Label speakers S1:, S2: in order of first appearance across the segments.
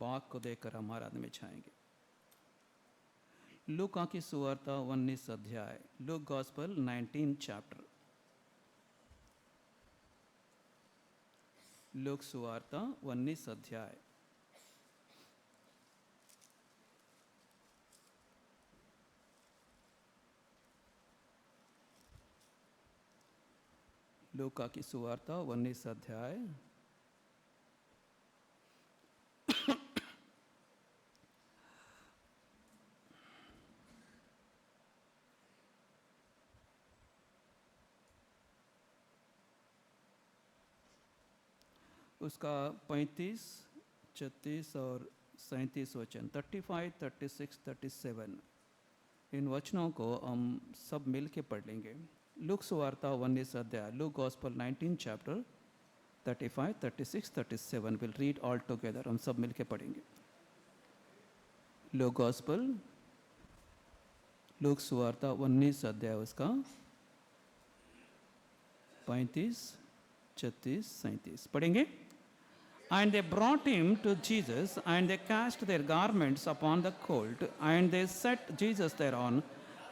S1: वाक को देखकर हम आराधना में छाएंगे। लूका की सुवार्ता 19 अध्याय, लूक गॉस्पेल 19 चैप्टर। लूक सुवार्ता 19 अध्याय। लूका की सुवार्ता 19 अध्याय उसका 35, 36 और 37 वचन, 35, 36, 37, इन वचनों को हम सब मिल के पढ़ लेंगे। लूक सुवार्ता 19 अध्याय, look gospel 19 chapter, 35, 36, 37 will read all together. हम सब मिल के पढ़ेंगे। लूक गॉस्पेल, लूक सुवार्ता 19 अध्याय, उसका 35, 36, 37 पढ़ेंगे। And they brought him to Jesus, and they cast their garments upon the colt, and they set Jesus thereon.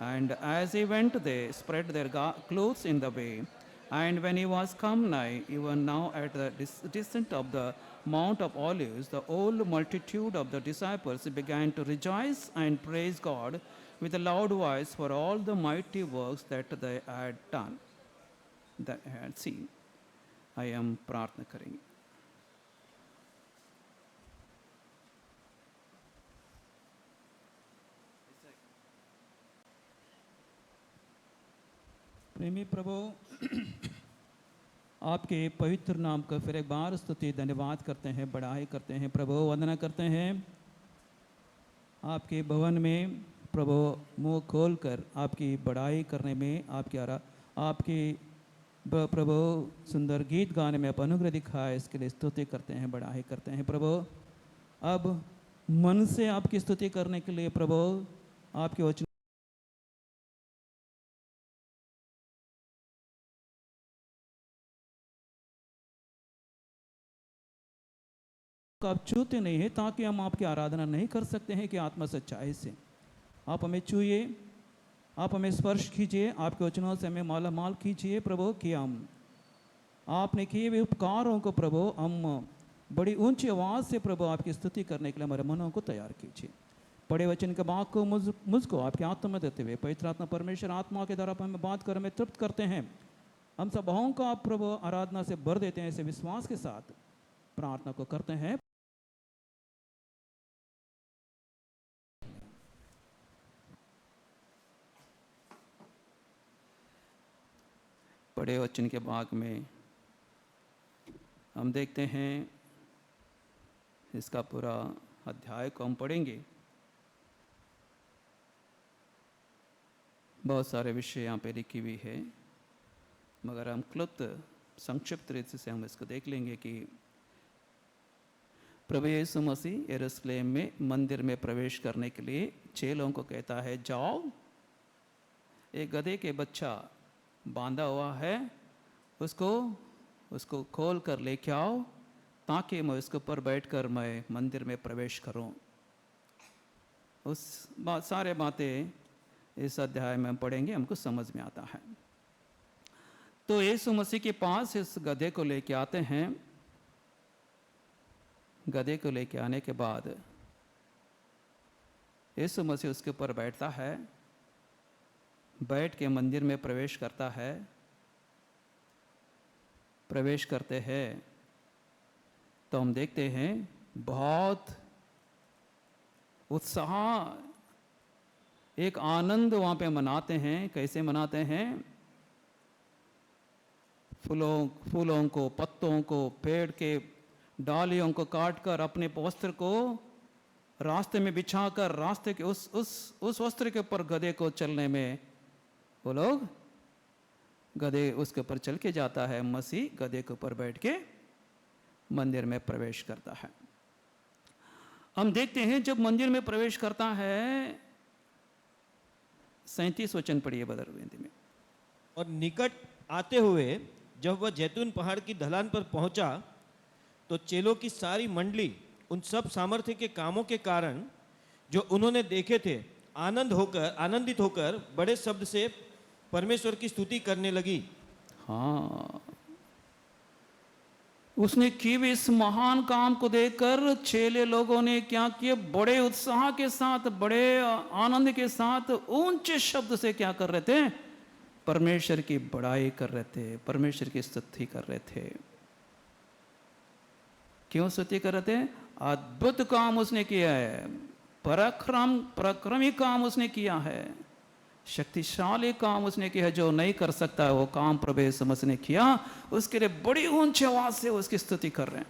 S1: And as he went, they spread their clothes in the way. And when he was come nigh, even now at the descent of the Mount of Olives, the whole multitude of the disciples began to rejoice and praise God with a loud voice for all the mighty works that they had done, that had seen. I am प्रार्थना करेंगे। प्रेमी प्रभु, आपके पवित्र नाम का फिर एक बार स्तुति धन्यवाद करते हैं, बड़ाई करते हैं प्रभु, वंदना करते हैं। आपके भवन में प्रभु मुंह खोलकर आपकी बड़ाई करने में, आपकी प्रभु सुंदर गीत गाने में आप अनुग्रह दिखाए, इसके लिए स्तुति करते हैं, बड़ाई करते हैं प्रभु। अब मन से आपकी स्तुति करने के लिए प्रभु आपके वचन आप छूते नहीं है, ताकि हम आपकी आराधना नहीं कर सकते हैं कि आत्मा सच्चाई से। आप हमें छूइए, आप हमें स्पर्श कीजिए, आपके वचनों से हमें माला माल कीजिए प्रभु, कि हम आपने किए हुए उपकारों को प्रभु हम बड़ी ऊंची आवाज़ से प्रभु आपकी स्तुति करने के लिए हमारे मनों को तैयार कीजिए। पढ़े वचन के भाग को मुझको आपके आत्मा में देते हुए पवित्र आत्मा परमेश्वर आत्मा के द्वारा हमें बात कर हमें तृप्त करते हैं। हम सब भावों को आप प्रभु आराधना से भर देते हैं, ऐसे विश्वास के साथ प्रार्थना को करते हैं। पढ़े वचन के भाग में हम देखते हैं, इसका पूरा अध्याय को हम पढ़ेंगे। बहुत सारे विषय यहाँ पे लिखी हुई है, मगर हम क्लुप्त संक्षिप्त रीति से हम इसको देख लेंगे कि प्रभु यीशु मसीह यरूशलेम में मंदिर में प्रवेश करने के लिए चेलों को कहता है, जाओ, एक गधे के बच्चा बांधा हुआ है, उसको खोल कर लेके आओ, ताकि मैं उसके ऊपर बैठकर मैं मंदिर में प्रवेश करूं। उस सारे बातें इस अध्याय में हम पढ़ेंगे, हमको समझ में आता है। तो यीशु मसीह के पास इस गधे को लेके आते हैं। गधे को लेके आने के बाद यीशु मसीह उसके ऊपर बैठता है, बैठ के मंदिर में प्रवेश करता है। प्रवेश करते हैं तो हम देखते हैं बहुत उत्साह, एक आनंद वहाँ पे मनाते हैं। कैसे मनाते हैं? फूलों को, पत्तों को, पेड़ के डालियों को काटकर अपने वस्त्र को रास्ते में बिछाकर रास्ते के उस वस्त्र के ऊपर गधे को चलने में वो लोग, गधे उसके ऊपर चल के जाता है, मसीह गधे के ऊपर बैठ के मंदिर में प्रवेश करता है। हम देखते हैं जब मंदिर में प्रवेश करता है, 37 वचन पढ़िए बदर में।
S2: और निकट आते हुए जब वह जैतून पहाड़ की ढलान पर पहुंचा, तो चेलों की सारी मंडली उन सब सामर्थ्य के कामों के कारण जो उन्होंने देखे थे आनंदित होकर बड़े शब्द से परमेश्वर की स्तुति करने लगी।
S1: हाँ, उसने किए हुए इस महान काम को देखकर चेले लोगों ने क्या किया, बड़े उत्साह के साथ, बड़े आनंद के साथ ऊंचे शब्द से क्या कर रहे थे, परमेश्वर की बड़ाई कर रहे थे, परमेश्वर की स्तुति कर रहे थे। क्यों स्तुति कर रहे थे? अद्भुत काम उसने किया है, पराक्रमी काम उसने किया है, शक्तिशाली काम उसने किया है, जो नहीं कर सकता वो काम प्रभु यीशु मसीह ने किया। उसके लिए बड़ी ऊंची आवाज से उसकी स्तुति कर रहे हैं।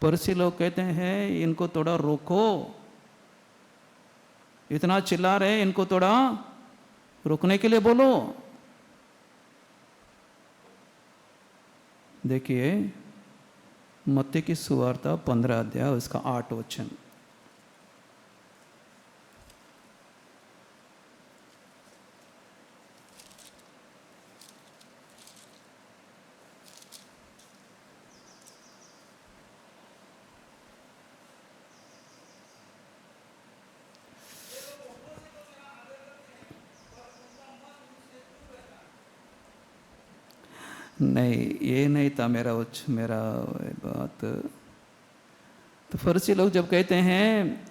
S1: फरीसी लोग कहते हैं इनको थोड़ा रोको, इतना चिल्ला रहे, इनको थोड़ा रुकने के लिए बोलो। देखिए मत्ती की सुवार्ता 15 अध्याय उसका 8 वचन। नहीं, ये नहीं था मेरा बात। तो फरीसी लोग जब कहते हैं,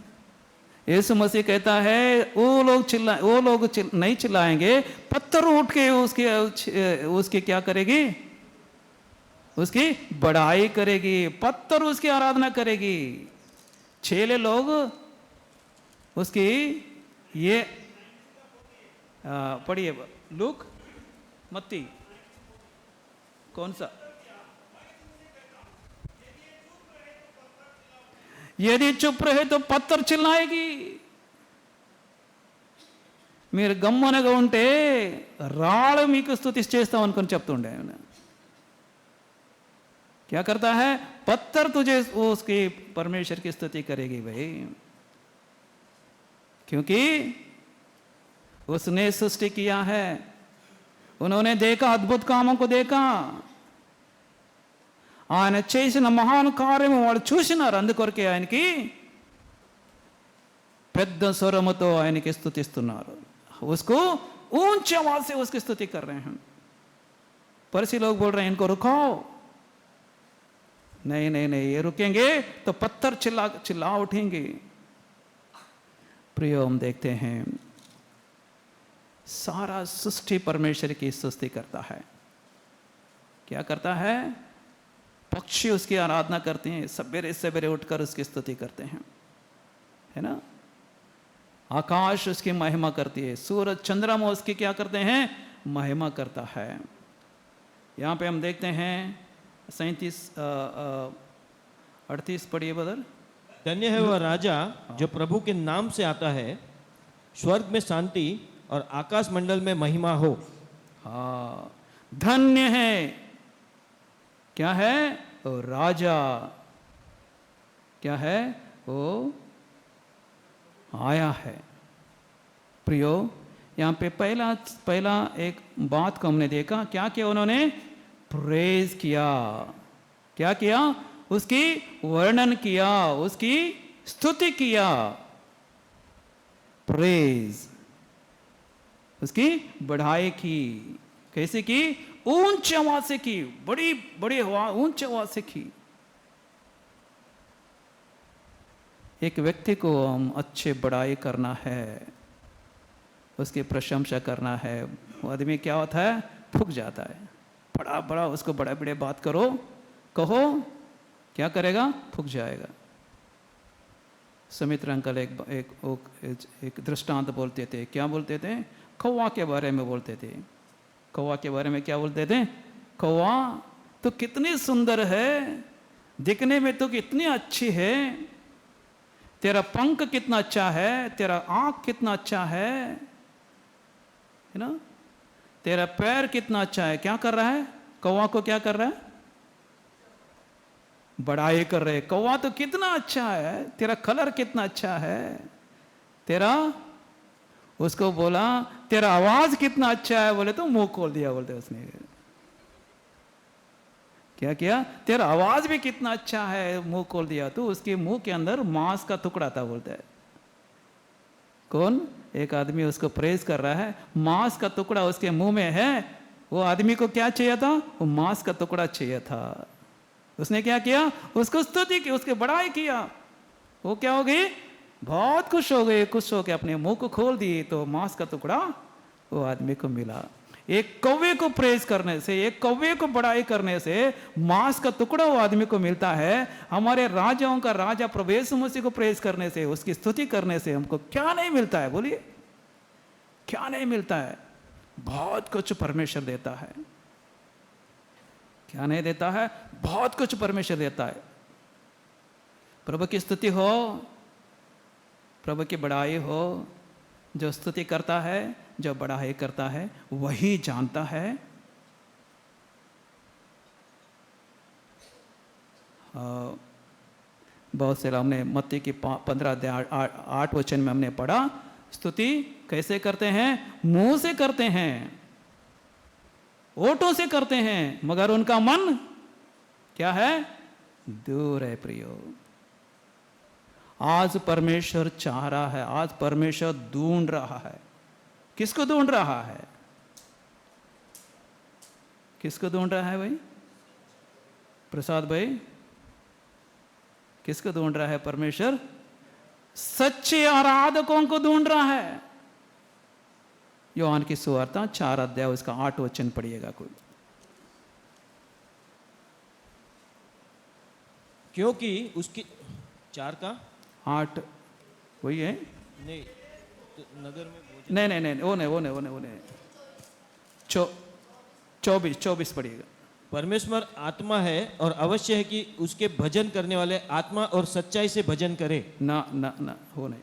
S1: यीशु मसीह कहता है वो लोग नहीं चिल्लाएंगे, पत्थर उठ के उसके क्या करेगी, उसकी बड़ाई करेगी, पत्थर उसकी आराधना करेगी। चेले लोग उसकी ये पढ़िए लूक मत्ती कौन सा, यदि चुप रहे तो पत्थर चिल्लाएगी। మీరు గమ్మనగా ఉంటే రాళ్ళు మీకు స్తుతి చేస్తాం అనుకొని చెప్తుండే। क्या करता है, पत्थर तुझे उसकी परमेश्वर की स्तुति करेगी भाई, क्योंकि उसने सृष्टि किया है, उन्होंने देखा, अद्भुत कामों को देखा, ఆయన చేసిన మహాన్ కార్యము వాళ్ళు చూసినారు, అందుకొరకే ఆయనకి పెద్ద స్వరముతో ఆయనకి స్తుతిస్తున్నారు। उसको ऊंची आवाज से उसकी स्तुति कर रहे हैं। फरीसी लोग बोल रहे हैं इनको रुकाओ, नहीं नहीं नहीं, ये रुकेंगे तो पत्थर चिल्ला उठेंगे। प्रियो, हम देखते हैं सारा सृष्टि परमेश्वर की स्तुति करता है। क्या करता है? पक्षी उसकी आराधना करते हैं, सवेरे सवेरे उठकर उसकी स्तुति करते हैं, है ना। आकाश उसकी महिमा करती है, सूरज चंद्रमा उसकी क्या करते हैं, महिमा करता है। यहाँ पे हम देखते हैं 37-38 पढ़िए बदल।
S2: धन्य है वह राजा जो प्रभु के नाम से आता है, स्वर्ग में शांति और आकाश मंडल में महिमा हो।
S1: हाँ, धन्य है, क्या है, वो राजा, क्या है, वो आया है। प्रियो, यहाँ पे पहला एक बात को हमने देखा, क्या किया उन्होंने, प्रेज किया। क्या किया? उसकी वर्णन किया, उसकी स्तुति किया, प्रेज, उसकी बढ़ाई की। कैसे की? ऊंची आवाज से की, बड़ी बड़ी ऊंची आवाज से की। एक व्यक्ति को हम अच्छे बड़ाई करना है, उसकी प्रशंसा करना है, वो आदमी क्या होता है, फूक जाता है। बड़ा बड़ा उसको बड़े बड़े बात कहो, क्या करेगा, फूक जाएगा। सुमित्रा अंकल एक दृष्टांत बोलते थे। क्या बोलते थे? कौवा के बारे में बोलते थे। कौवा के बारे में क्या बोलते थे? कौवा तो कितनी सुंदर है, दिखने में तो कितनी अच्छी है, तेरा पंख कितना अच्छा है, तेरा आंख कितना अच्छा है ना, तेरा पैर कितना अच्छा है। क्या कर रहा है? कौवा को क्या कर रहा है? बड़ाई कर रहे। कौवा तो कितना अच्छा है, तेरा कलर कितना अच्छा है, तेरा, उसको बोला तेरा आवाज कितना अच्छा है, बोले तो मुंह खोल दिया, बोलते उसने। क्या किया? तेरा आवाज भी कितना अच्छा है, मुंह खोल दिया तो उसके मुंह के अंदर मांस का टुकड़ा था, बोलता है। कौन? एक आदमी उसको प्रेज कर रहा है, मांस का टुकड़ा उसके मुंह में है। वो आदमी को क्या चाहिए था? वो मांस का टुकड़ा चाहिए था। उसने क्या किया? उसको स्तुति की, उसकी बड़ाई किया। वो क्या हो गई? बहुत खुश हो गई। खुश होकर अपने मुंह को खोल दिए तो मांस का टुकड़ा वो आदमी को मिला। एक कौवे को प्रेज करने से, एक कौवे को बड़ाई करने से मांस का टुकड़ा वो आदमी को मिलता है। हमारे राजाओं का राजा प्रभु यीशु मसीह को प्रेज करने से, उसकी स्तुति करने से हमको क्या नहीं मिलता है? बोलिए, क्या नहीं मिलता है? बहुत कुछ परमेश्वर देता है। क्या नहीं देता है? बहुत कुछ परमेश्वर देता है। प्रभु की स्तुति हो, प्रभु की बड़ाई हो। जो स्तुति करता है, जो बड़ाई करता है, वही जानता है बहुत से हमने मत्ती की 15 अध्याय 8 वचन में हमने पढ़ा, स्तुति कैसे करते हैं? मुंह से करते हैं, ओठों से करते हैं, मगर उनका मन क्या है? दूर है। प्रियो, आज परमेश्वर चाह रहा है, आज परमेश्वर ढूंढ रहा है। किसको ढूंढ रहा है? किसको ढूंढ रहा है भाई? प्रसाद भाई, किसको ढूंढ रहा है परमेश्वर? सच्चे आराधकों को ढूंढ रहा है। योहान की सुवार्ता 4 अध्याय उसका 8 वचन पढ़िएगा कोई।
S2: क्योंकि उसकी 4 का
S1: 8 वही है?
S2: नहीं, तो नगर में
S1: नहीं नहीं नहीं, वो नहीं 24 पढ़िएगा।
S2: परमेश्वर आत्मा है और अवश्य है कि उसके भजन करने वाले आत्मा और सच्चाई से भजन करे।
S1: ना ना ना, वो नहीं।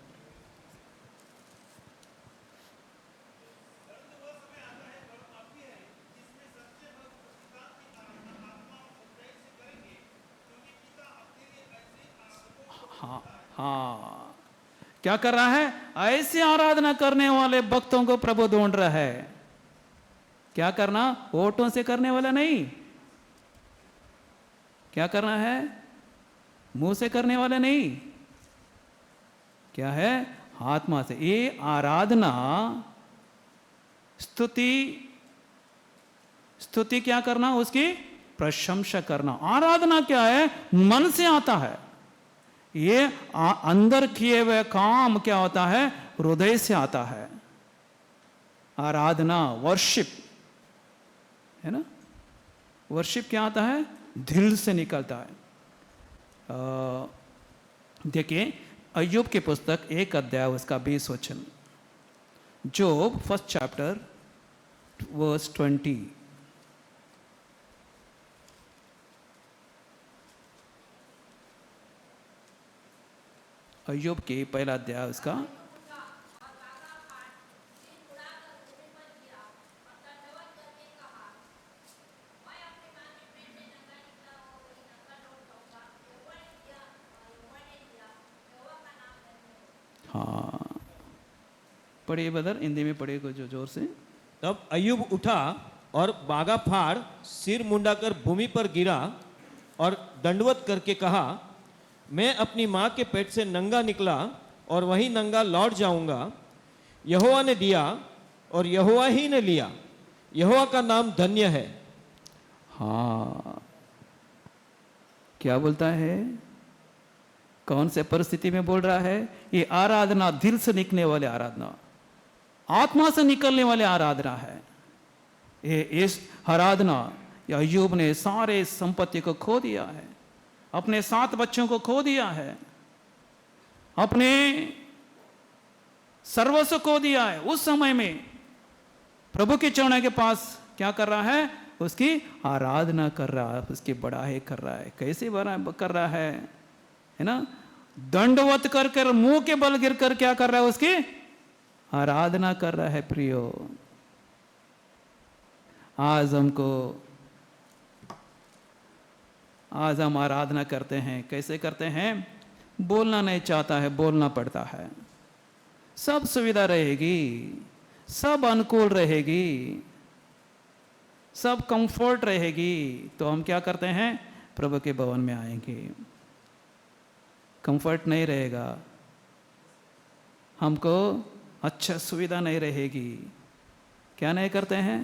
S1: हाँ हाँ, क्या कर रहा है? ऐसे आराधना करने वाले भक्तों को प्रभु ढूंढ रहा है। क्या करना? होठों से करने वाला नहीं। क्या करना है? मुंह से करने वाला नहीं। क्या है? आत्मा से। ये आराधना, स्तुति क्या करना? उसकी प्रशंसा करना। आराधना क्या है? मन से आता है। ये अंदर किए हुए काम क्या होता है? हृदय से आता है। आराधना, वर्शिप है ना? वर्शिप क्या आता है? दिल से निकलता है। देखिए, अय्यूब की पुस्तक 1 अध्याय उसका 20 वचन, जोब 1 चैप्टर वर्स 20। अय्यूब की पहला अध्याय उसका हाँ, पढ़िए बदर, हिंदी में पढ़िए को जो जोर से।
S2: तब अय्यूब उठा और बागा फाड़ सिर मुंडाकर भूमि पर गिरा और दंडवत करके कहा, मैं अपनी माँ के पेट से नंगा निकला और वही नंगा लौट जाऊंगा। यहोवा ने दिया और यहोवा ही ने लिया, यहोवा का नाम धन्य है।
S1: हाँ, क्या बोलता है? कौन से परिस्थिति में बोल रहा है? ये आराधना दिल से निकलने वाले आराधना, आत्मा से निकलने वाले आराधना है। ये इस आराधना, अय्यूब ने सारे संपत्ति को खो दिया है, अपने 7 बच्चों को खो दिया है, अपने सर्वस्व खो दिया है। उस समय में प्रभु के चरणों के पास क्या कर रहा है? उसकी आराधना कर रहा है, उसकी बड़ाई कर रहा है। कैसे कर रहा है ना? दंडवत कर कर, मुंह के बल गिर कर क्या कर रहा है? उसकी आराधना कर रहा है। प्रियो, आज हम आराधना करते हैं। कैसे करते हैं? बोलना नहीं चाहता है, बोलना पड़ता है। सब सुविधा रहेगी, सब अनुकूल रहेगी, सब कंफर्ट रहेगी, तो हम क्या करते हैं, प्रभु के भवन में आएंगे। कंफर्ट नहीं रहेगा, हमको अच्छा सुविधा नहीं रहेगी, क्या नहीं करते हैं,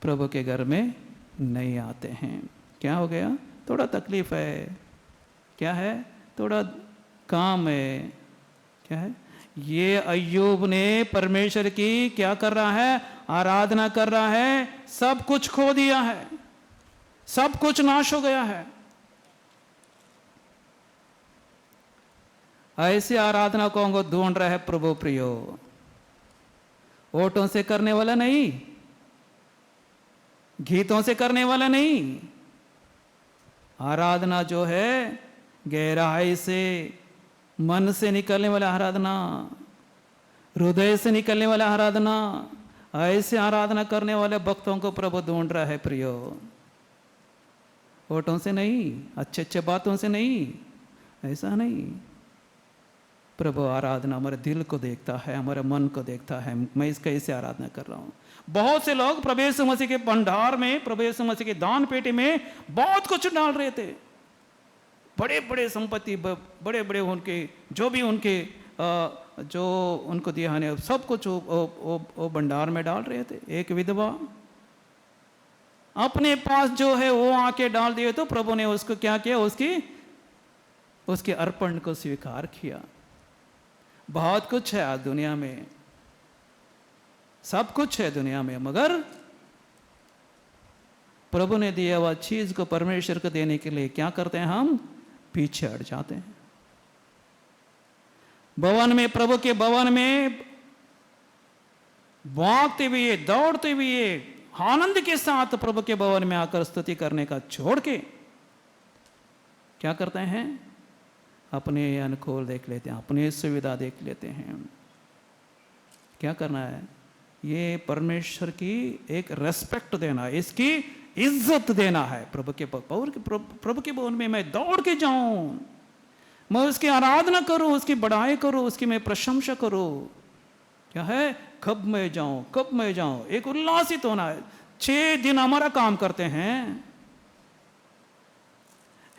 S1: प्रभु के घर में नहीं आते हैं। क्या हो गया, थोड़ा तकलीफ है, क्या है, थोड़ा काम है, क्या है। ये अय्यूब ने परमेश्वर की क्या कर रहा है, आराधना कर रहा है, सब कुछ खो दिया है, सब कुछ नाश हो गया है। ऐसी आराधना को हमको ढूंढ रहा है प्रभु प्रियो, ओटों से करने वाला नहीं, गीतों से करने वाला नहीं, आराधना जो है गहराई से, मन से निकलने वाला आराधना, हृदय से निकलने वाला आराधना, ऐसे आराधना करने वाले भक्तों को प्रभु ढूंढ रहा है प्रियो, ओटों से नहीं, अच्छे अच्छे बातों से नहीं, ऐसा नहीं। प्रभु आराधना हमारे दिल को देखता है, हमारे मन को देखता है, मैं इसका कैसे आराधना कर रहा हूँ। बहुत से लोग प्रभु यीशु मसीह के भंडार में, प्रभु यीशु मसीह के दान पेटी में बहुत कुछ डाल रहे थे, बड़े बड़े संपत्ति, बड़े बड़े उनके जो भी उनके जो उनको दिया है सब कुछ वो भंडार में डाल रहे थे। एक विधवा अपने पास जो है वो आके डाल दिए, तो प्रभु ने उसको क्या किया, उसके अर्पण को स्वीकार किया। बहुत कुछ है आज दुनिया में, सब कुछ है दुनिया में, मगर प्रभु ने दिया हुआ चीज को परमेश्वर को देने के लिए क्या करते हैं, हम पीछे हट जाते हैं। भवन में, प्रभु के भवन में भागते हुए, दौड़ते हुए, आनंद के साथ प्रभु के भवन में आकर स्तुति करने का छोड़ के क्या करते हैं, अपने अनुकूल देख लेते हैं, अपने सुविधा देख लेते हैं। क्या करना है, ये परमेश्वर की एक रेस्पेक्ट देना है, इसकी इज्जत देना है। प्रभु के भवन में मैं दौड़ के जाऊं, मैं उसकी आराधना करूं, उसकी बड़ाई करूं, उसकी मैं प्रशंसा करूं। क्या है, कब मैं जाऊं, कब मैं जाऊं, एक उल्लासित होना है। 6 दिन हमारा काम करते हैं।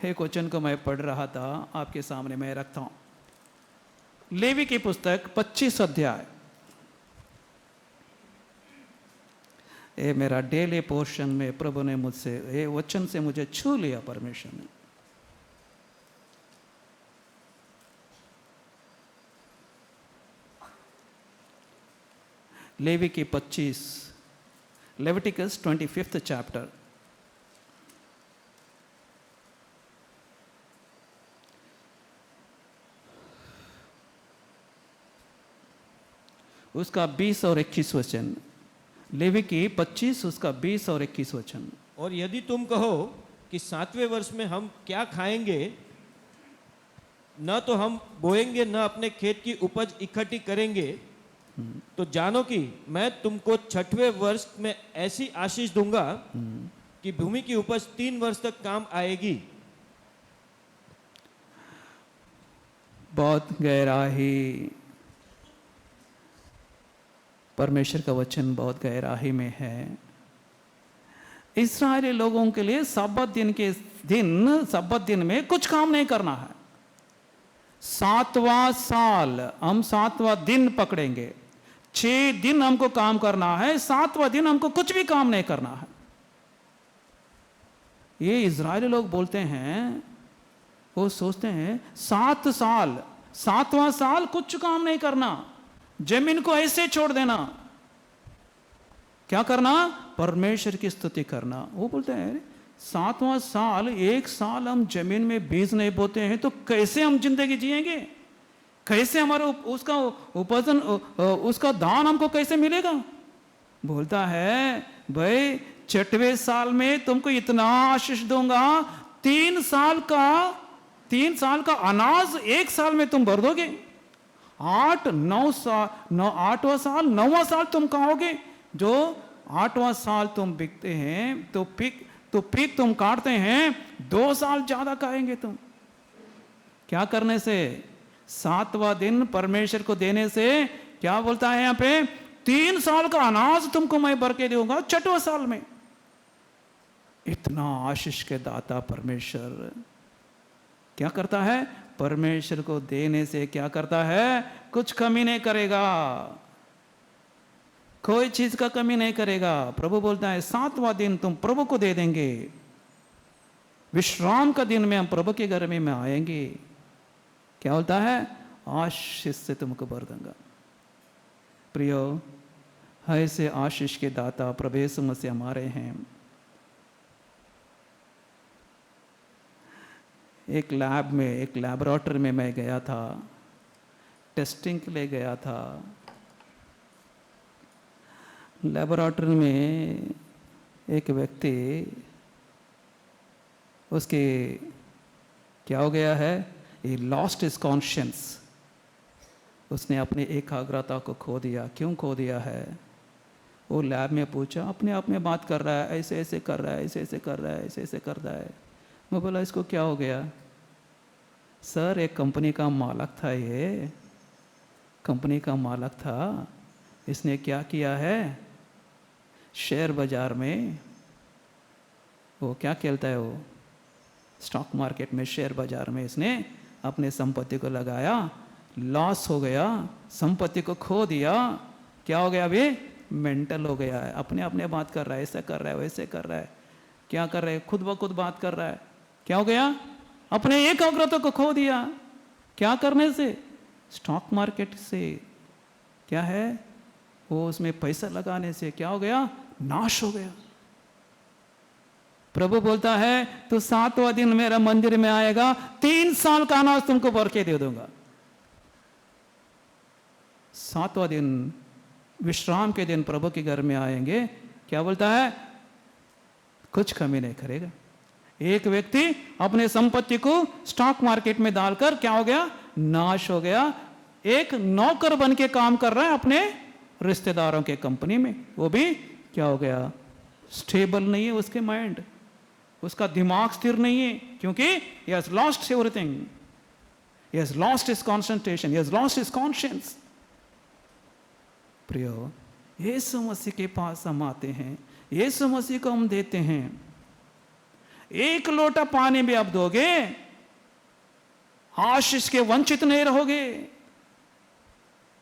S1: एक वचन को मैं पढ़ रहा था, आपके सामने मैं रखता हूं। लेवी की पुस्तक 25 अध्याय, ये मेरा डेली पोर्शन में प्रभु ने मुझसे ये वचन से मुझे छू लिया परमेश्वर ने। लेवी की 25, लेविटिकस 25th चैप्टर, उसका 20 और 21 वचन। लेवी की 25 उसका 20 और 21 वचन।
S2: और यदि तुम कहो कि 7वें वर्ष में हम क्या खाएंगे, न तो हम बोएंगे न अपने खेत की उपज इकट्ठी करेंगे, तो जानो कि मैं तुमको 6वें वर्ष में ऐसी आशीष दूंगा कि भूमि की उपज 3 वर्ष तक काम आएगी।
S1: बहुत गहराई, परमेश्वर का वचन बहुत गहराई में है। इस्राएली लोगों के लिए सब्बत दिन में कुछ काम नहीं करना है। 7वां साल हम 7वां दिन पकड़ेंगे, 6 दिन हमको काम करना है, 7वां दिन हमको कुछ भी काम नहीं करना है। ये इजरायली लोग बोलते हैं, वो सोचते हैं 7 साल, 7वां साल कुछ काम नहीं करना, जमीन को ऐसे छोड़ देना। क्या करना? परमेश्वर की स्तुति करना। वो बोलते हैं 7वां साल, 1 साल हम जमीन में बीज नहीं बोते हैं तो कैसे हम जिंदगी जिएंगे? कैसे हमारा उसका उपार्जन, उसका दान हमको कैसे मिलेगा? बोलता है भाई 6वें साल में तुमको इतना आशीष दूंगा, 3 साल का अनाज 1 साल में तुम भर दोगे। 8वां साल 9वां साल तुम कहोगे, जो 8वां साल तुम बिकते हैं तो पीक तुम काटते हैं, 2 साल ज्यादा खाएंगे तुम। क्या करने से? 7वां दिन परमेश्वर को देने से। क्या बोलता है यहाँ पे? 3 साल का अनाज तुमको मैं भर के दूंगा 6वें साल में। इतना आशीष के दाता परमेश्वर क्या करता है? परमेश्वर को देने से क्या करता है? कुछ कमी नहीं करेगा, कोई चीज का कमी नहीं करेगा। प्रभु बोलता है 7वां दिन तुम प्रभु को दे देंगे, विश्राम का दिन में हम प्रभु के घर में आएंगे। क्या बोलता है? आशीष से तुमको भर दूंगा। प्रियो, ऐसे आशीष के दाता प्रभु यीशु मसीह हमारे हैं। एक लैब में, एक लैबोरेटरी में मैं गया था, टेस्टिंग के लिए गया था। लैबोरेटरी में एक व्यक्ति, उसके क्या हो गया है? He lost his conscience. उसने अपनी एकाग्रता को खो दिया। क्यों खो दिया है? वो लैब में पूछा, अपने आप में बात कर रहा है, ऐसे ऐसे कर रहा है, ऐसे ऐसे कर रहा है, ऐसे ऐसे कर रहा है। मैं बोला इसको क्या हो गया? सर एक कंपनी का मालिक था, ये कंपनी का मालिक था, इसने क्या किया है? शेयर बाजार में वो क्या खेलता है, वो स्टॉक मार्केट में, शेयर बाजार में इसने अपने संपत्ति को लगाया, लॉस हो गया, संपत्ति को खो दिया। क्या हो गया? अभी मेंटल हो गया है, अपने अपने बात कर रहा है, ऐसा कर रहा है, वैसे कर रहा है। क्या कर रहा है? खुद ब खुद बात कर रहा है। क्या हो गया? अपने एकाग्रता को खो दिया। क्या करने से? स्टॉक मार्केट से। क्या है वो? उसमें पैसा लगाने से। क्या हो गया? नाश हो गया। प्रभु बोलता है तू 7वां दिन मेरा मंदिर में आएगा, 3 साल का अनाज तुमको भर के दे दूंगा। 7वां दिन विश्राम के दिन प्रभु के घर में आएंगे। क्या बोलता है? कुछ कमी नहीं करेगा। एक व्यक्ति अपने संपत्ति को स्टॉक मार्केट में डालकर क्या हो गया? नाश हो गया। एक नौकर बन के काम कर रहा है अपने रिश्तेदारों के कंपनी में, वो भी क्या हो गया? स्टेबल नहीं है उसके माइंड, उसका दिमाग स्थिर नहीं है, क्योंकि he has lost everything, he has lost his concentration, he has lost his conscience। प्रियो, यीशु मसीह के पास हम आते हैं, यीशु मसीह को हम देते हैं। एक लोटा पानी भी आप दोगे, आशीष के वंचित नहीं रहोगे।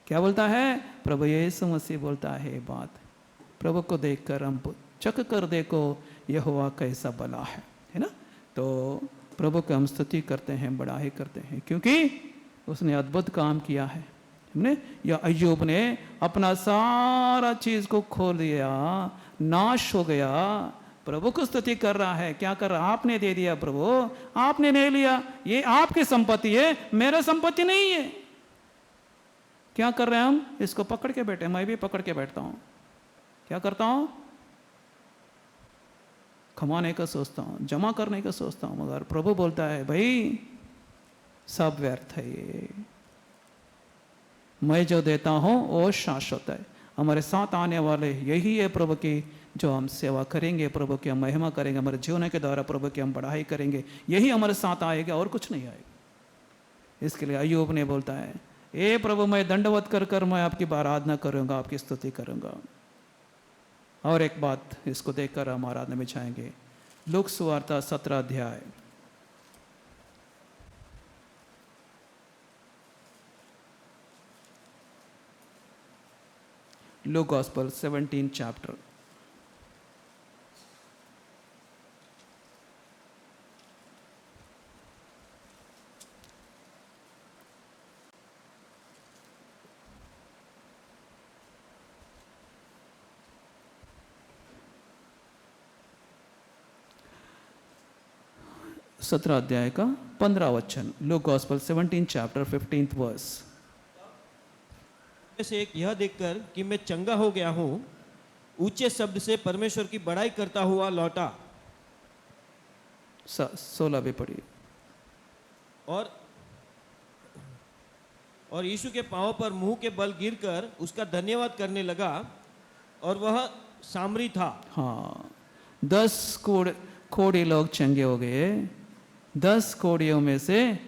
S1: क्या बोलता है प्रभु यीशु मसीह? बोलता है बात, प्रभु को देखकर हम चख कर देखो यहोवा कैसा भला है ना? तो प्रभु की हम स्तुति करते हैं, बड़ाई करते हैं, क्योंकि उसने अद्भुत काम किया है। हमने या अय्यूब ने अपना सारा चीज को खो दिया, नाश हो गया, प्रभु को स्तुति कर रहा है। क्या कर रहा? आपने दे दिया प्रभु, आपने नहीं लिया, ये आपकी संपत्ति है, मेरा संपत्ति नहीं है। क्या कर रहे हैं हम? इसको पकड़ के बैठे, मैं भी पकड़ के बैठता हूं। क्या करता हूं? कमाने का सोचता हूं, जमा करने का सोचता हूं, मगर प्रभु बोलता है भाई सब व्यर्थ है, ये मैं जो देता हूं वो शाश्वत है। हमारे साथ आने वाले यही है प्रभु की, जो हम सेवा करेंगे, प्रभु की हम महिमा करेंगे, हमारे जीवन के द्वारा प्रभु की हम बढ़ाई करेंगे, यही हमारे साथ आएगा और कुछ नहीं आएगा। इसके लिए अय्यूब ने बोलता है, ए प्रभु मैं दंडवत कर कर मैं आपकी आराधना करूंगा, आपकी स्तुति करूंगा। और एक बात इसको देखकर हम आराधना में जाएंगे। लूका सुवार्ता 17 अध्याय, Luke Gospel 17 chapter। सत्रह अध्याय का 15 वचन, look gospel 17 chapter 15th verse.
S2: से एक यह देखकर कि मैं चंगा हो गया हूं, ऊंचे शब्द से परमेश्वर की बड़ाई करता हुआ लौटा।
S1: 16 भी पढ़िए।
S2: और यीशु के पांवों पर मुंह के बल गिरकर उसका धन्यवाद करने लगा, और वह सामरी था। हाँ,
S1: 10 कोढ़ी लोग चंगे हो गए। 10 कोढ़ियों में से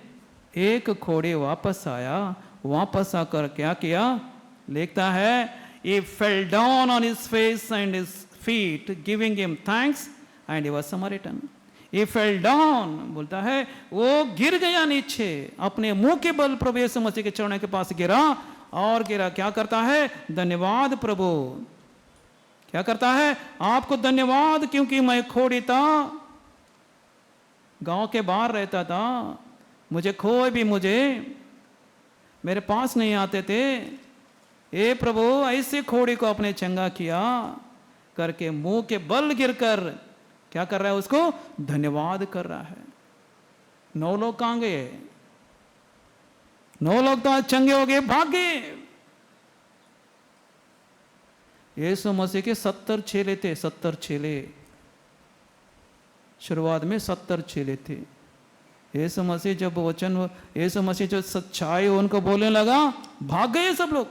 S1: एक कोढ़ी वापस आया। वापस आकर क्या किया? लिखता है, he fell down on his face and his feet, giving him thanks, and he was Samaritan. He fell down, बोलता है वो गिर गया नीचे, अपने मुंह के बल प्रभु यीशु मसीह के चरणों के पास गिरा और गिरा। क्या करता है? धन्यवाद प्रभु। क्या करता है? आपको धन्यवाद, क्योंकि मैं खोड़ी था, गांव के बाहर रहता था, मुझे कोई भी मुझे मेरे पास नहीं आते थे। ए प्रभु, ऐसे खोड़ी को अपने चंगा किया करके मुंह के बल गिरकर क्या कर रहा है? उसको धन्यवाद कर रहा है। 9 लोग कहां गए? 9 लोग तो आज चंगे हो गए, भाग गए। यीशु मसीह के 70 चेले थे, 70 चेले। शुरुआत में 70 चेले थे। यीशु मसीह जब वचन, यीशु मसीह जो सच्चाई उनको बोलने लगा, भाग गए सब लोग।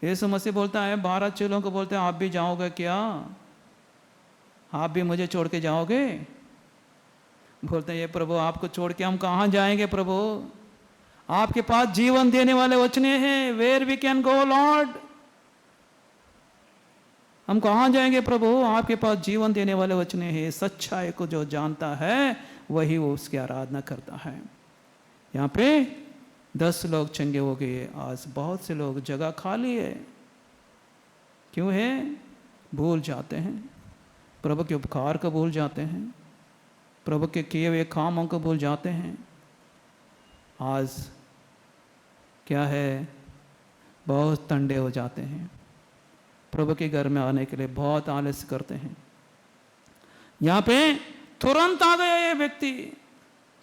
S1: यीशु मसीह बोलता है 12 चेलों को, बोलते हैं आप भी जाओगे क्या? आप भी मुझे छोड़ के जाओगे? बोलते हैं ये प्रभु, आपको छोड़ के हम कहाँ जाएंगे प्रभु? आपके पास जीवन देने वाले वचने हैं। Where we can go Lord? हम कहाँ जाएंगे प्रभु? आपके पास जीवन देने वाले वचने हैं। सच्चाई को जो जानता है वही वो उसकी आराधना करता है। यहाँ पे 10 लोग चंगे हो गए। आज बहुत से लोग जगह खाली है। क्यों है? भूल जाते हैं, प्रभु के उपकार को भूल जाते हैं, प्रभु के किए हुए कामों को भूल जाते हैं। आज क्या है? बहुत टंडे हो जाते हैं। प्रभु के घर में आने के लिए बहुत आलस्य करते हैं। यहाँ पे तुरंत आ गया ये व्यक्ति।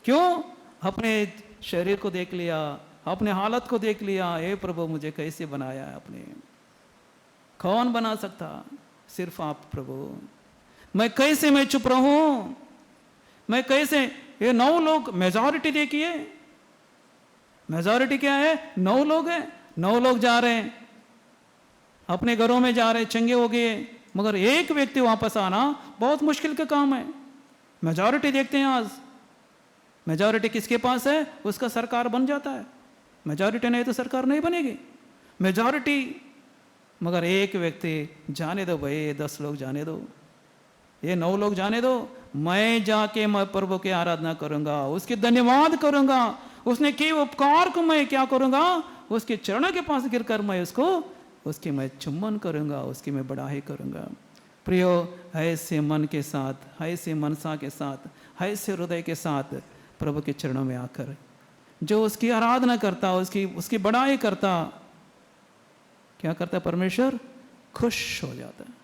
S1: क्यों? अपने शरीर को देख लिया, अपने हालत को देख लिया। हे प्रभु, मुझे कैसे बनाया है आपने? कौन बना सकता? सिर्फ आप प्रभु। मैं कैसे मैं चुप रहूं? मैं कैसे? ये 9 लोग मेजॉरिटी देखिए, मेजॉरिटी क्या है? 9 लोग हैं। 9 लोग जा रहे हैं, अपने घरों में जा रहे, चंगे हो गए, मगर एक व्यक्ति वापस आना बहुत मुश्किल का काम है। मेजॉरिटी देखते हैं आज। मेजॉरिटी किसके पास है? उसका सरकार बन जाता है। मेजॉरिटी नहीं तो सरकार नहीं बनेगी। मेजॉरिटी, मगर एक व्यक्ति, जाने दो भाई, 10 लोग जाने दो, ये 9 लोग जाने दो। मैं जाके मैं प्रभु की आराधना करूंगा, उसके धन्यवाद करूंगा, उसने किए उपकार को मैं क्या करूंगा? उसके चरणों के पास गिरकर मैं उसकी मैं चुम्बन करूंगा, उसकी मैं बढ़ाई करूंगा। प्रियो, ऐसे मन के साथ, ऐसे मनसा के साथ, ऐसे हृदय के साथ प्रभु के चरणों में आकर जो उसकी आराधना करता, उसकी बढ़ाई करता, क्या करता? परमेश्वर खुश हो जाता है।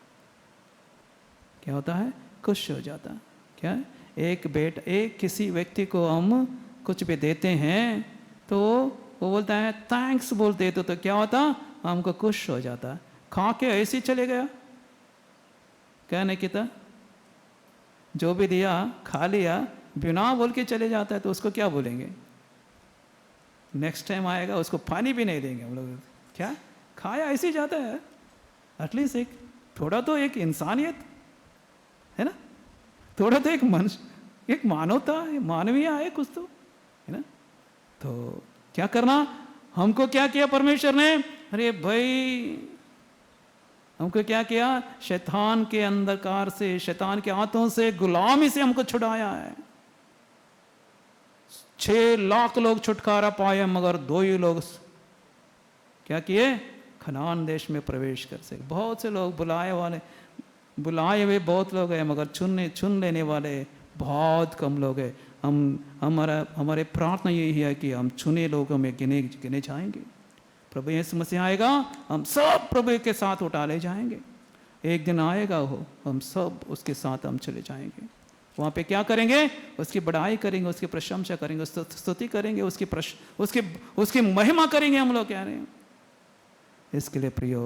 S1: क्या होता है? खुश हो जाता। क्या? एक किसी व्यक्ति को हम कुछ भी देते हैं तो वो बोलता है थैंक्स बोलते तो क्या होता? हमको खुश हो जाता। खा के ऐसे चले गया, क्या नहीं किया? जो भी दिया खा लिया, बिना बोल के चले जाता है तो उसको क्या बोलेंगे? नेक्स्ट टाइम आएगा उसको पानी भी नहीं देंगे हम लोग। क्या? खाया ऐसे ही जाता है। एटलीस्ट एक थोड़ा तो एक इंसानियत है ना, थोड़ा तो एक मनुष्य, एक मानवता, मानवीय है कुछ तो, है ना? तो क्या करना? हमको क्या किया परमेश्वर ने? अरे भाई, हमको क्या किया? शैतान के अंधकार से, शैतान के हाथों से, गुलामी से हमको छुड़ाया है। 6 लाख लोग छुटकारा पाए, मगर 2 ही लोग क्या किए? कनान देश में प्रवेश कर सके। बहुत से लोग बुलाए हुए बहुत लोग हैं, मगर चुन लेने वाले बहुत कम लोग हैं। हमारे प्रार्थना यही है कि हम चुने लोगों में गिने जाएंगे। प्रभु यीशु मसीह आएगा, हम सब प्रभु के साथ उठा ले जाएंगे। एक दिन आएगा वो, हम सब उसके साथ हम चले जाएंगे। वहाँ पे क्या करेंगे? उसकी बढ़ाई करेंगे, उसकी प्रशंसा करेंगे, स्तुति करेंगे, उसकी महिमा करेंगे। हम लोग कह रहे हैं इसके लिए प्रियो,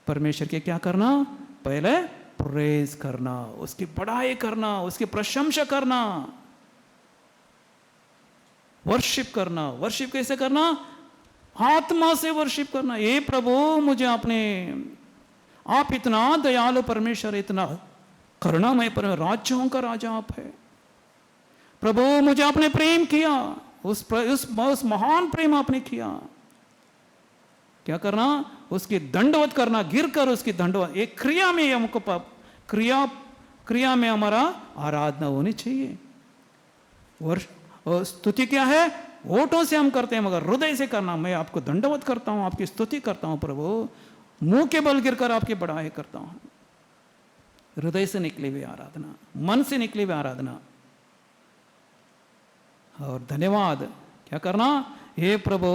S1: परमेश्वर के क्या करना? पहले प्रेज करना, उसकी बढ़ाई करना, उसकी प्रशंसा करना, वर्शिप करना। वर्शिप कैसे करना? आत्मा से वर्शिप करना। ये प्रभु मुझे आप इतना दयालु परमेश्वर, इतना करुणामय परमेश्वर, राज्यों का राजा आप है प्रभु। मुझे आपने प्रेम किया, उस महान प्रेम आपने किया। क्या करना? उसकी दंडवत करना, गिर कर उसकी दंडवत। एक क्रिया में हमको क्रिया में हमारा आराधना होनी चाहिए। और स्तुति क्या है? होठों से हम करते हैं मगर हृदय से करना। मैं आपको दंडवत करता हूं, आपकी स्तुति करता हूं प्रभु, मुंह के बल गिरकर आपकी बड़ाई करता हूं। हृदय से निकली हुई आराधना, मन से निकली हुई आराधना। और धन्यवाद क्या करना? हे प्रभु,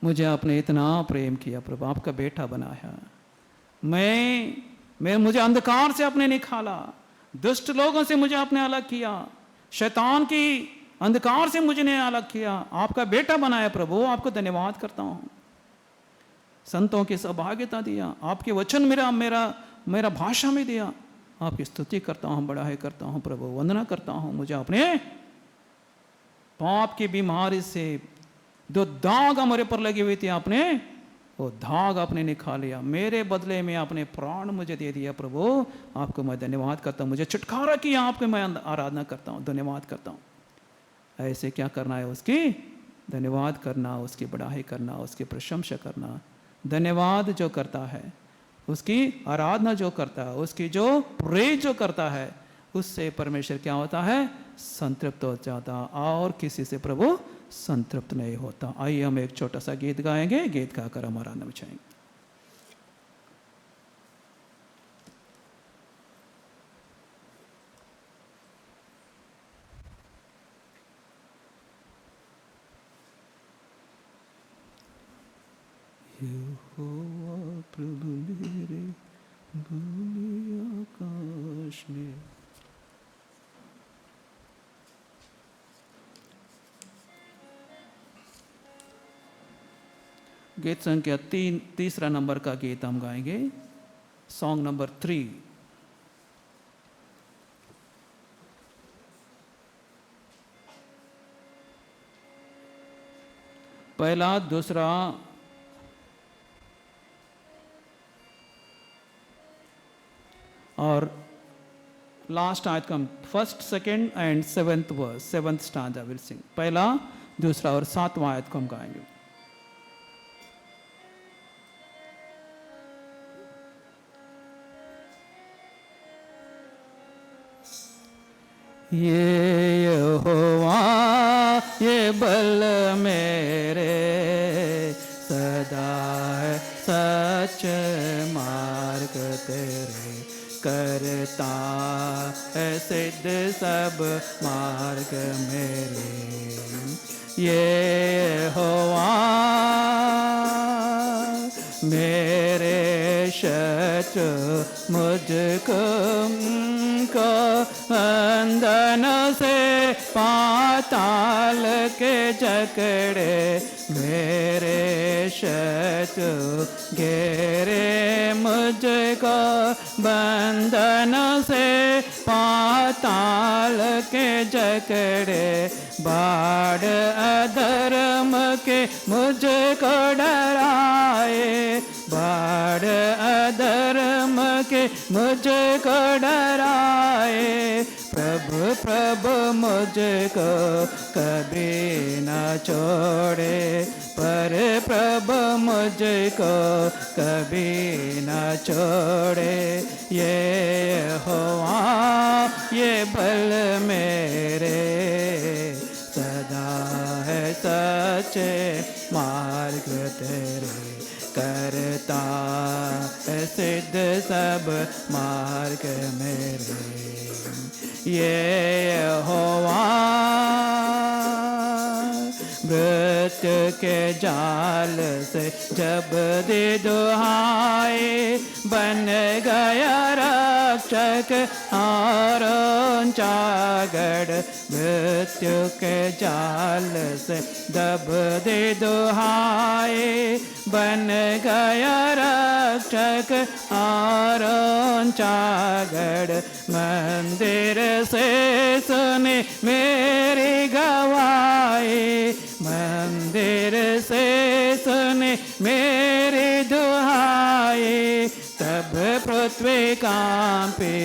S1: मुझे आपने इतना प्रेम किया प्रभु, आपका बेटा बनाया। मुझे अंधकार से आपने निकाला, दुष्ट लोगों से मुझे आपने अलग किया, शैतान की अंधकार से मुझे ने अलग किया, आपका बेटा बनाया प्रभु, आपको धन्यवाद करता हूं। संतों की सहभागिता दिया, आपके वचन मेरा भाषा में दिया, आपकी स्तुति करता हूं, बड़ाई करता हूं प्रभु, वंदना करता हूं। मुझे आपने पाप की बीमारी से जो दाग हमारे पर लगी हुई थी, आपने वो दाग आपने निकाल लिया, मेरे बदले में आपने प्राण मुझे दे दिया प्रभु, आपको मैं धन्यवाद करता हूं। मुझे छुटकारा किया, आपको मैं आराधना करता हूं, धन्यवाद करता हूं। ऐसे क्या करना है? उसकी धन्यवाद करना, उसकी बड़ाई करना, उसकी प्रशंसा करना। धन्यवाद जो करता है, उसकी आराधना जो करता है, उसकी जो प्रेज जो करता है, उससे परमेश्वर क्या होता है? संतृप्त हो जाता, और किसी से प्रभु संतृप्त नहीं होता। आइए हम एक छोटा सा गीत गाएंगे, गीत गाकर हम आराधना में जाएंगे। यहोवा प्रभु मेरे भूमि आकाश में। गीत संख्या 3 नंबर का गीत हम गाएंगे, सॉन्ग नंबर 3। पहला, दूसरा और लास्ट आयत का first, second and 7th verse, 7th stanza will sing. पहला, दूसरा और 7वां आयत को हम गाएंगे। ये यहोवा ये बल मेरे, सदा है सच मार्ग तेरे, करता है सिद्ध सब मार्ग मेरे। ये यहोवा मेरे शत्रु मुझको बंधन से पाताल के जकड़े, मेरे शत्रु घेरे मुझको बंधन से पाताल के जकड़े, बाढ़ अधर्म के मुझको डराए, बाढ़ अधर्म के मुझको डराए। प्रभु प्रभु मुझको कभी न छोड़े, पर प्रभु मुझको कभी न छोड़े। ये यहोवा ये बल मेरे, सदा है सच्चे मार्ग तेरे, करता है सिद्ध सब मार्ग मेरे। ये यहोवा मृत्यु के जाल से जब दे दुहाए, बन गया रक्षक और चागड़, मृत्यु के जाल से दब दे दुहाए, बन गया रक्षक और चागड़। मंदिर से सुने मेरी गवाही, मंदिर से सुने मेरी दुहाई, तब पृथ्वी कांपे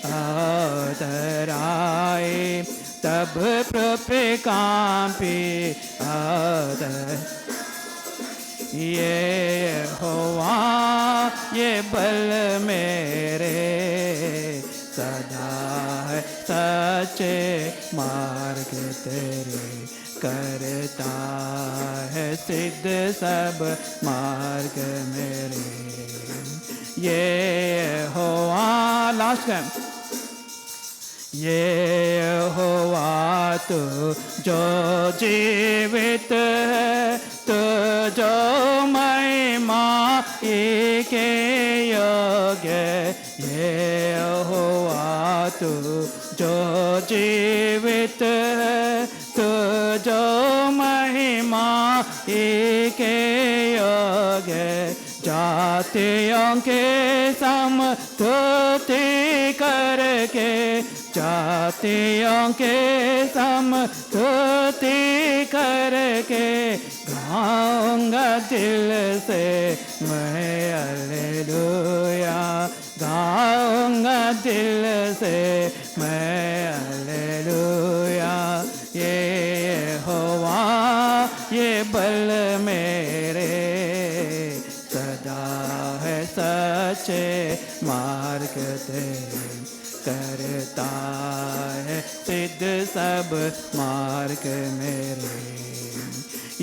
S1: और डराए, तब पृथ्वी कांपी ये होवा ये बल मेरे सदा है सच्चे मार्ग तेरे करता है सिद्ध सब मार्ग मेरे ये होवा लास्ट टाइम ये होवा तू जो जीवित है तो जो महिमा के योग्य ये होवा तू जो जीवित है तो जो महिमा के योग्य जातियों के समस्तुति करके जातियों के समस्तुति करके गाऊंगा दिल से मैं हालेलुया गाऊंगा दिल से मैं हालेलुया ये होवा ये बल मेरे सदा है सच्चे मार्ग तेरे करता है सिद्ध सब मार्ग मेरे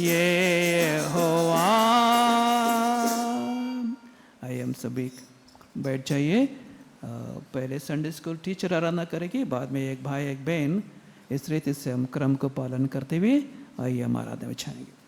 S1: ये होवा आइए हम सभी बैठ जाइए पहले संडे स्कूल टीचर आराधना करेगी बाद में एक भाई एक बहन इस रीति से हम क्रम को पालन करते हुए आइए हम आराधना में छाएंगे